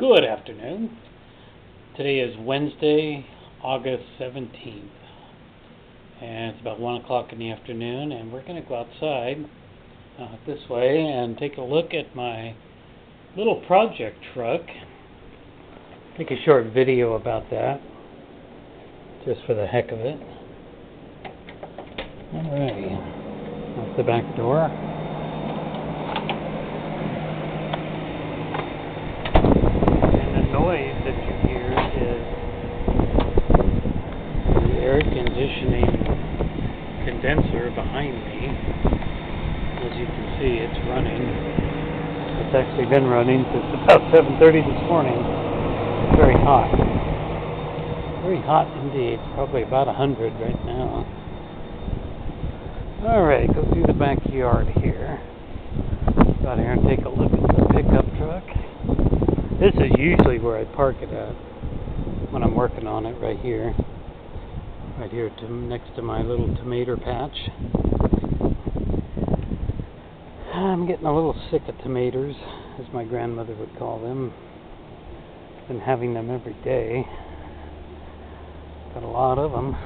Good afternoon. Today is Wednesday, August 17th, and it's about 1 o'clock in the afternoon, and we're going to go outside this way and take a look at my little project truck. Make a short video about that, just for the heck of it. Alrighty, that's the back door. Noise that you hear is the air conditioning condenser behind me. As you can see, it's running. It's actually been running since about 7:30 this morning. It's very hot. Very hot indeed. It's probably about 100 right now. Alright, go through the backyard here. Go out here and take a look at the pickup truck. This is usually where I park it at when I'm working on it, right here next to my little tomato patch. I'm getting a little sick of tomatoes, as my grandmother would call them. Been having them every day. Got a lot of them.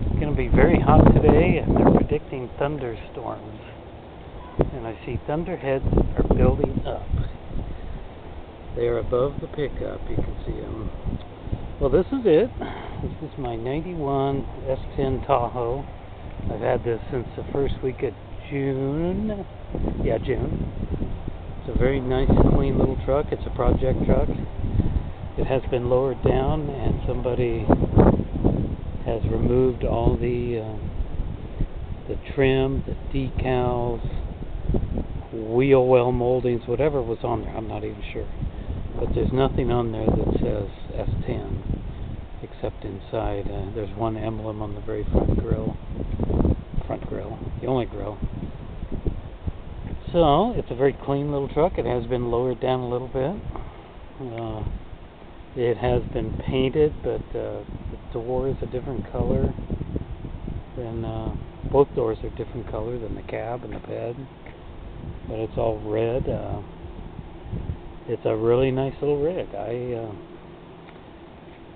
It's going to be very hot today, and they're predicting thunderstorms. And I see thunderheads are building up. They are above the pickup, you can see them. Well, this is it. This is my 91 S10 Tahoe. I've had this since the first week of June. Yeah, June. It's a very nice, clean little truck. It's a project truck. It has been lowered down, and somebody has removed all the trim, the decals, wheel well moldings, whatever was on there. I'm not even sure. But there's nothing on there that says S10, except inside. There's one emblem on the very front grill, the only grill. So, it's a very clean little truck. It has been lowered down a little bit. It has been painted, but the door is a different color. Both doors are different color than the cab and the bed. But it's all red. It's a really nice little rig.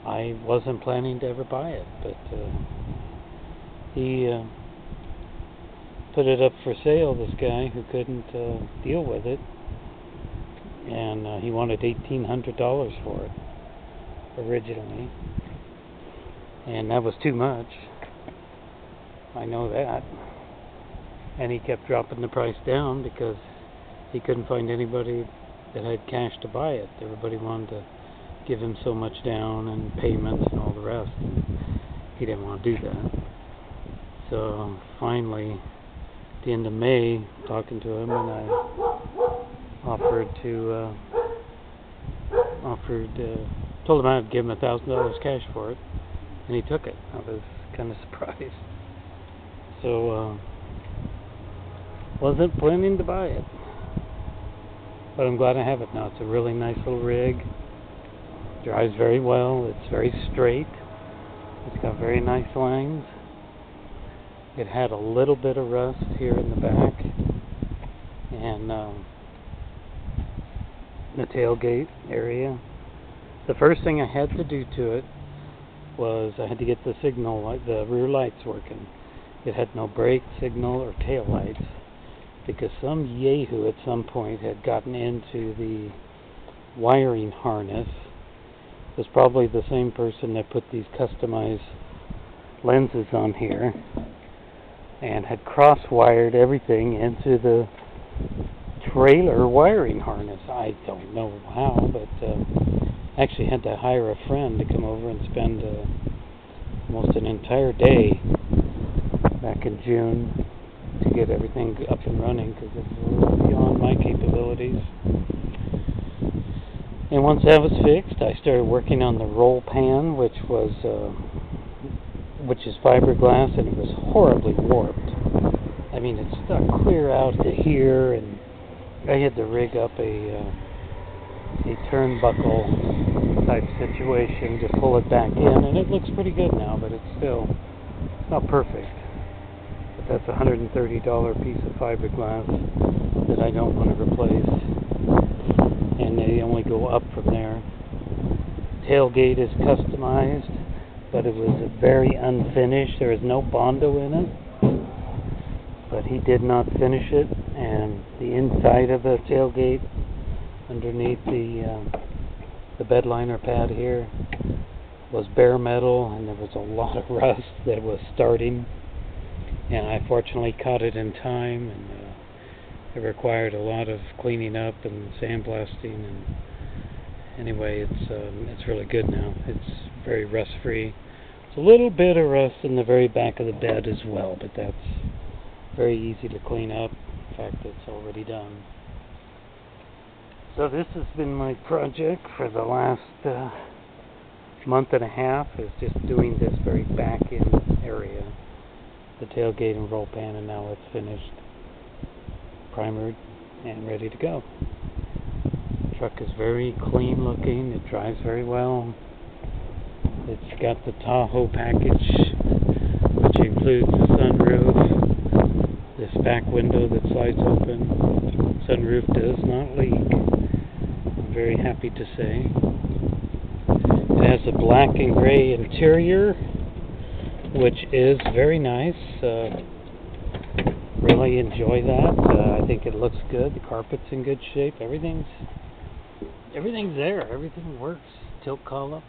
I wasn't planning to ever buy it, but he put it up for sale, this guy who couldn't deal with it, and he wanted $1,800 for it originally, and that was too much. I know that. And he kept dropping the price down because he couldn't find anybody that had cash to buy it. Everybody wanted to give him so much down and payments and all the rest. And he didn't want to do that. So finally, at the end of May, talking to him, and I told him I'd give him $1,000 cash for it, and he took it. I was kind of surprised. So wasn't planning to buy it, but I'm glad I have it now. It's a really nice little rig. Drives very well. It's very straight. It's got very nice lines. It had a little bit of rust here in the back, and the tailgate area. The first thing I had to do to it was I had to get the the rear lights working. It had no brake signal or tail lights, because some yahoo at some point had gotten into the wiring harness. It was probably the same person that put these customized lenses on here and had cross-wired everything into the trailer wiring harness. I don't know how, but actually had to hire a friend to come over and spend almost an entire day back in June to get everything up and running, because it was a little beyond my capabilities. And once that was fixed, I started working on the roll pan, which is fiberglass, and it was horribly warped. I mean, it stuck clear out to here, and I had to rig up a turnbuckle type situation to pull it back in, and it looks pretty good now, but it's still not perfect. But that's a $130 piece of fiberglass that I don't want to replace, and they only up from there. Tailgate is customized, but it was very unfinished. There is no Bondo in it, but he did not finish it, and the inside of the tailgate underneath the bed liner pad here was bare metal, and there was a lot of rust that was starting, and I fortunately caught it in time, and it required a lot of cleaning up and sandblasting, and anyway, it's really good now. It's very rust free. It's a little bit of rust in the very back of the bed as well, but that's very easy to clean up. In fact, it's already done. So this has been my project for the last month and a half, is just doing this very back end area, the tailgate and roll pan, and now it's finished, primered, and ready to go. The truck is very clean looking. It drives very well. It's got the Tahoe package, which includes the sunroof, this back window that slides open. Sunroof does not leak, I'm very happy to say. It has a black and gray interior, which is very nice. Really enjoy that. I think it looks good. The carpet's in good shape. Everything's there. Everything works. Tilt column,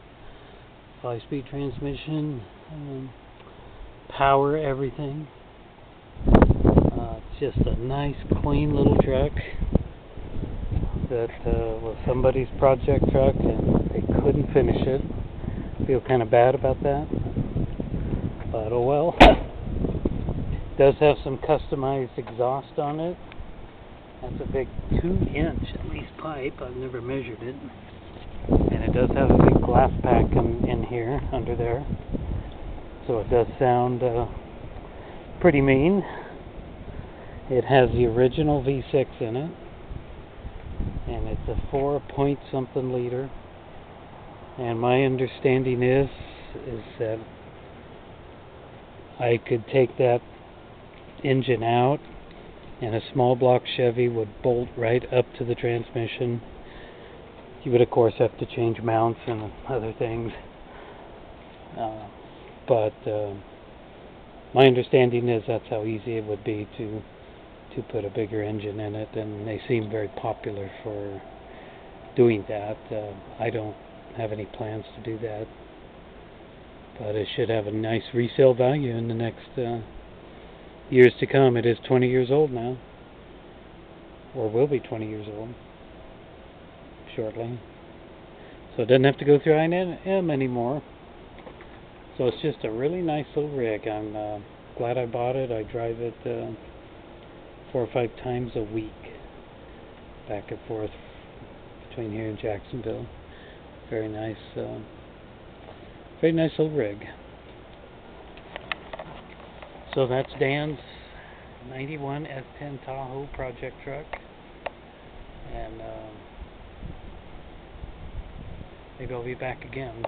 5-speed transmission, power, everything. It's just a nice, clean little truck that was somebody's project truck, and they couldn't finish it. Feel kind of bad about that, but oh well. Does have some customized exhaust on it. That's a big 2-inch at least pipe. I've never measured it. And it does have a big glass pack in here, under there. So it does sound pretty mean. It has the original V6 in it. And it's a 4-point-something liter. And my understanding is that I could take that engine out, and a small block Chevy would bolt right up to the transmission. You would of course have to change mounts and other things, but my understanding is that's how easy it would be to put a bigger engine in it, and they seem very popular for doing that. I don't have any plans to do that, but it should have a nice resale value in the next years to come. It is 20 years old now, or will be 20 years old shortly, so it doesn't have to go through I&M anymore. So it's just a really nice little rig. I'm glad I bought it. I drive it 4 or 5 times a week, back and forth between here and Jacksonville. Very nice little rig. So that's Dan's 91 S10 Tahoe project truck, and maybe I'll be back again.